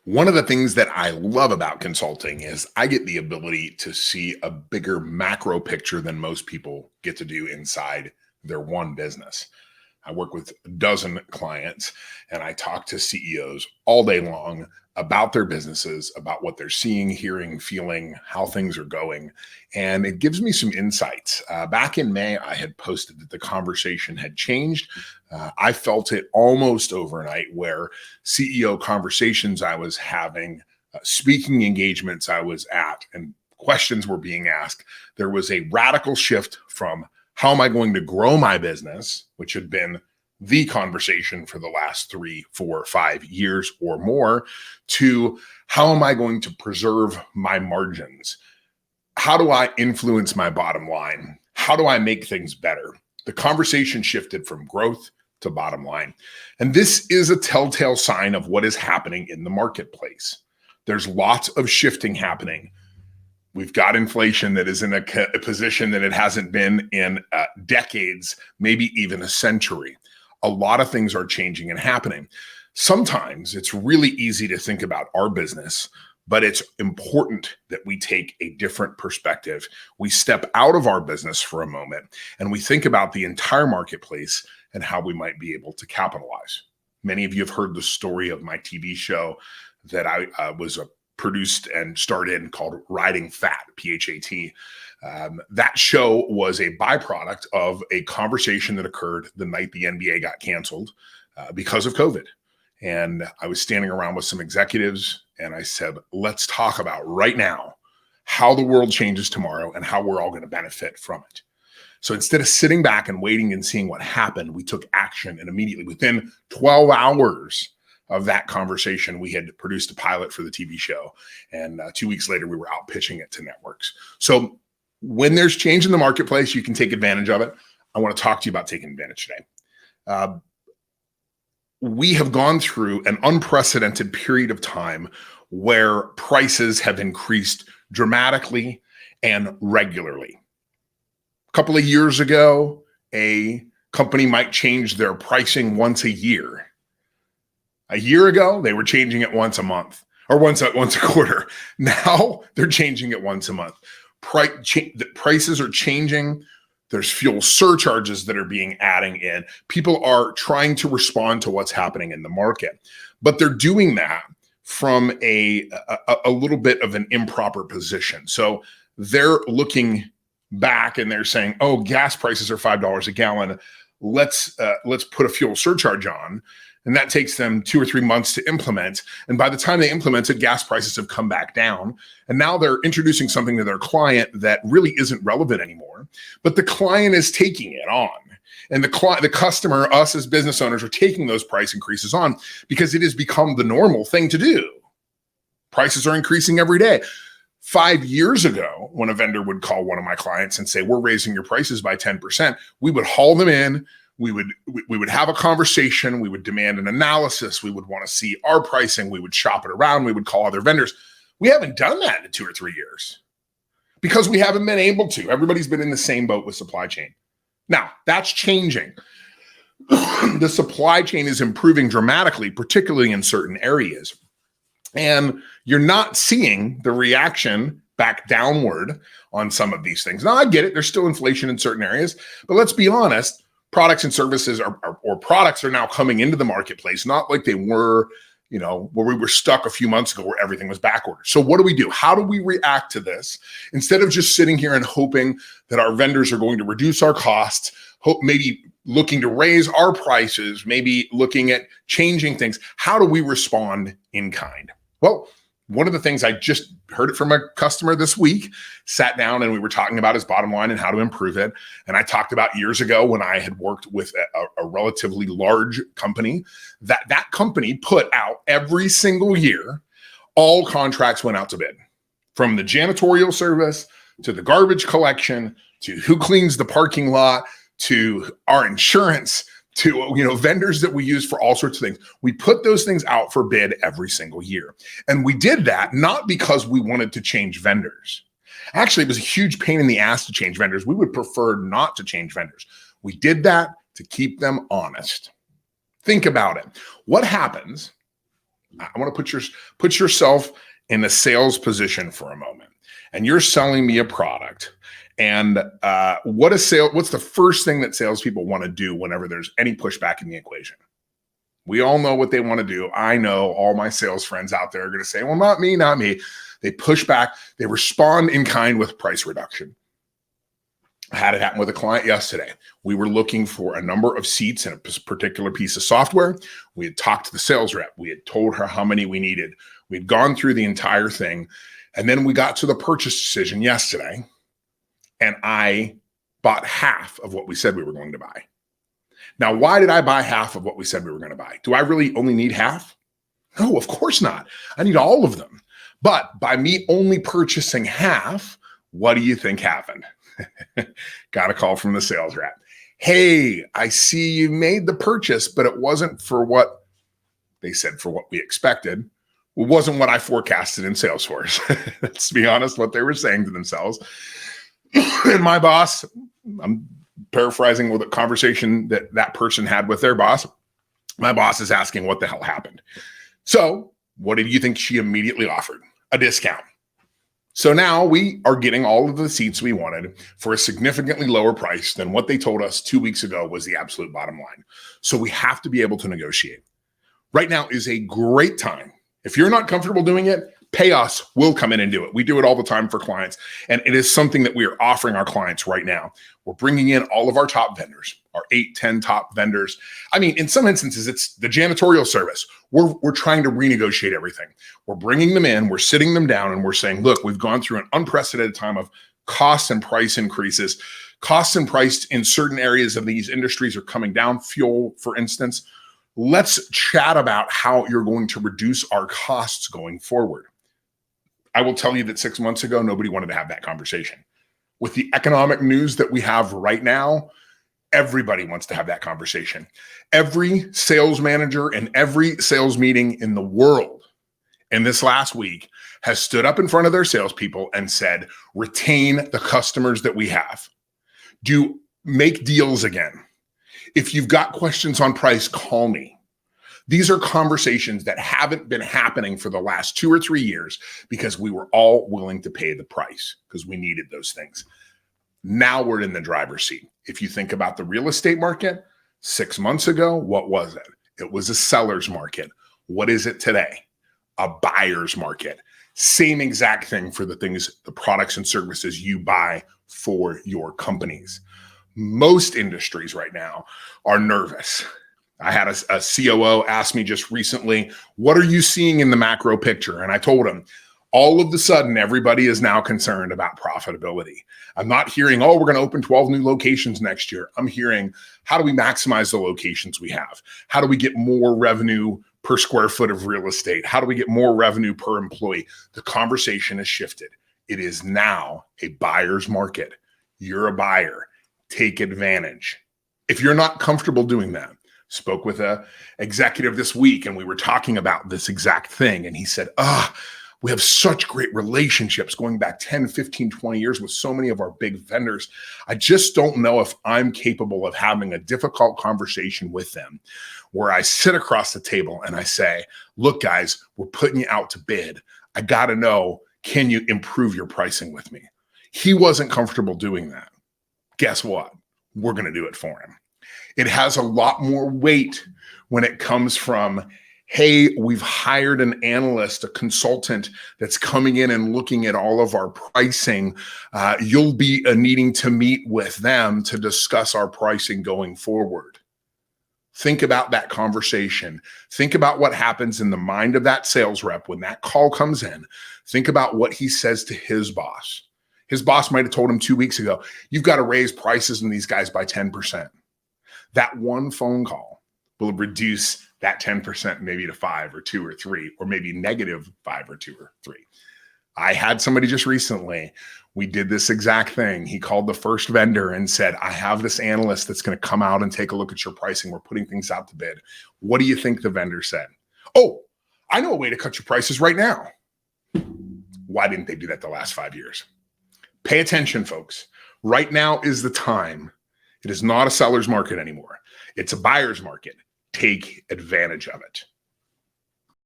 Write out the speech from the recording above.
One of the things that I love about consulting is I get the ability to see a bigger macro picture than most people get to do inside their one business. I work with a dozen clients and I talk to CEOs all day long about their businesses, about what they're seeing, hearing, feeling, how things are going. And it gives me some insights. Back in May, I had posted that the conversation had changed. I felt it almost overnight where CEO conversations I was having, speaking engagements I was at, and questions were being asked. There was a radical shift from how am I going to grow my business, which had been the conversation for the last 3, 4, 5 years or more, to how am I going to preserve my margins? How do I influence my bottom line? How do I make things better? The conversation shifted from growth to bottom line. And this is a telltale sign of what is happening in the marketplace. There's lots of shifting happening. We've got inflation that is in a position that it hasn't been in decades, maybe even a century. A lot of things are changing and happening. Sometimes it's really easy to think about our business, but it's important that we take a different perspective. We step out of our business for a moment and we think about the entire marketplace and how we might be able to capitalize. Many of you have heard the story of my TV show that I was produced and starred in called Riding Fat, PHAT. That show was a byproduct of a conversation that occurred the night the NBA got canceled because of COVID. And I was standing around with some executives and I said, let's talk about right now how the world changes tomorrow and how we're all going to benefit from it. So instead of sitting back and waiting and seeing what happened, we took action, and immediately within 12 hours of that conversation, we had produced a pilot for the TV show. And 2 weeks later, we were out pitching it to networks. So when there's change in the marketplace, you can take advantage of it. I want to talk to you about taking advantage today. We have gone through an unprecedented period of time where prices have increased dramatically and regularly. A couple of years ago, a company might change their pricing once a year. A year ago, they were changing it once a month or once a quarter. Now they're changing it once a month. The prices are changing. There's fuel surcharges that are being adding in. People are trying to respond to what's happening in the market, but they're doing that from a little bit of an improper position. So they're looking back and they're saying, "Oh, gas prices are $5 a gallon. Let's put a fuel surcharge on." And that takes them 2 or 3 months to implement. And by the time they implement it, gas prices have come back down. And now they're introducing something to their client that really isn't relevant anymore. But the client is taking it on. And the customer, us as business owners, are taking those price increases on because it has become the normal thing to do. Prices are increasing every day. 5 years ago, when a vendor would call one of my clients and say, "We're raising your prices by 10%, we would haul them in. We would have a conversation. We would demand an analysis. We would want to see our pricing. We would shop it around. We would call other vendors. We haven't done that in 2 or 3 years because we haven't been able to. Everybody's been in the same boat with supply chain. Now, that's changing. The supply chain is improving dramatically, particularly in certain areas. And you're not seeing the reaction back downward on some of these things. Now, I get it. There's still inflation in certain areas, but let's be honest. Products and services or products are now coming into the marketplace, not like they were, where we were stuck a few months ago where everything was backordered. So what do? How do we react to this? Instead of just sitting here and hoping that our vendors are going to reduce our costs, maybe looking to raise our prices, maybe looking at changing things, how do we respond in kind? Well, one of the things I just heard it from a customer this week, sat down and we were talking about his bottom line and how to improve it. And I talked about years ago when I had worked with a relatively large company, that company put out every single year, all contracts went out to bid, from the janitorial service to the garbage collection, to who cleans the parking lot, to our insurance, to vendors that we use for all sorts of things. We put those things out for bid every single year. And we did that not because we wanted to change vendors. Actually, it was a huge pain in the ass to change vendors. We would prefer not to change vendors. We did that to keep them honest. Think about it. What happens I want to put yourself in a sales position for a moment, and you're selling me a product. And what's the first thing that salespeople want to do whenever there's any pushback in the equation? We all know what they want to do. I know all my sales friends out there are going to say, well, not me, not me. They push back. They respond in kind with price reduction. I had it happen with a client yesterday. We were looking for a number of seats in a particular piece of software. We had talked to the sales rep. We had told her how many we needed. We'd gone through the entire thing. And then we got to the purchase decision yesterday, and I bought half of what we said we were going to buy. Now, why did I buy half of what we said we were going to buy? Do I really only need half? No, of course not. I need all of them. But by me only purchasing half, what do you think happened? Got a call from the sales rep. Hey, I see you made the purchase, but it wasn't for what they said, for what we expected. It wasn't what I forecasted in Salesforce. Let's be honest, what they were saying to themselves. And my boss, I'm paraphrasing with a conversation that person had with their boss. My boss is asking what the hell happened. So what did you think she immediately offered? A discount. So now we are getting all of the seats we wanted for a significantly lower price than what they told us 2 weeks ago was the absolute bottom line. So we have to be able to negotiate. Right now is a great time. If you're not comfortable doing it, pay us. We'll come in and do it. We do it all the time for clients. And it is something that we are offering our clients right now. We're bringing in all of our top vendors, our 8, 10 top vendors. I mean, in some instances, it's the janitorial service. We're trying to renegotiate everything. We're bringing them in, we're sitting them down, and we're saying, look, we've gone through an unprecedented time of costs and price increases. Costs and price in certain areas of these industries are coming down. Fuel, for instance. Let's chat about how you're going to reduce our costs going forward. I will tell you that 6 months ago, nobody wanted to have that conversation. With the economic news that we have right now, everybody wants to have that conversation. Every sales manager in every sales meeting in the world in this last week has stood up in front of their salespeople and said, retain the customers that we have. Make deals again. If you've got questions on price, call me. These are conversations that haven't been happening for the last 2 or 3 years because we were all willing to pay the price because we needed those things. Now we're in the driver's seat. If you think about the real estate market, 6 months ago, what was it? It was a seller's market. What is it today? A buyer's market. Same exact thing for the products and services you buy for your companies. Most industries right now are nervous. I had a COO ask me just recently, what are you seeing in the macro picture? And I told him, all of a sudden, everybody is now concerned about profitability. I'm not hearing, oh, we're going to open 12 new locations next year. I'm hearing, how do we maximize the locations we have? How do we get more revenue per square foot of real estate? How do we get more revenue per employee? The conversation has shifted. It is now a buyer's market. You're a buyer. Take advantage. If you're not comfortable doing that, spoke with an executive this week and we were talking about this exact thing. And he said, we have such great relationships going back 10, 15, 20 years with so many of our big vendors. I just don't know if I'm capable of having a difficult conversation with them where I sit across the table and I say, look, guys, we're putting you out to bid. I got to know, can you improve your pricing with me? He wasn't comfortable doing that. Guess what? We're going to do it for him. It has a lot more weight when it comes from, hey, we've hired an analyst, a consultant that's coming in and looking at all of our pricing. You'll be needing to meet with them to discuss our pricing going forward. Think about that conversation. Think about what happens in the mind of that sales rep when that call comes in. Think about what he says to his boss. His boss might have told him 2 weeks ago, you've got to raise prices in these guys by 10%. That one phone call will reduce that 10% maybe to 5 or 2 or 3, or maybe -5 or 2 or 3. I had somebody just recently, we did this exact thing. He called the first vendor and said, I have this analyst that's going to come out and take a look at your pricing. We're putting things out to bid. What do you think the vendor said? Oh, I know a way to cut your prices right now. Why didn't they do that the last 5 years? Pay attention, folks. Right now is the time. It is not a seller's market anymore. It's a buyer's market. Take advantage of it.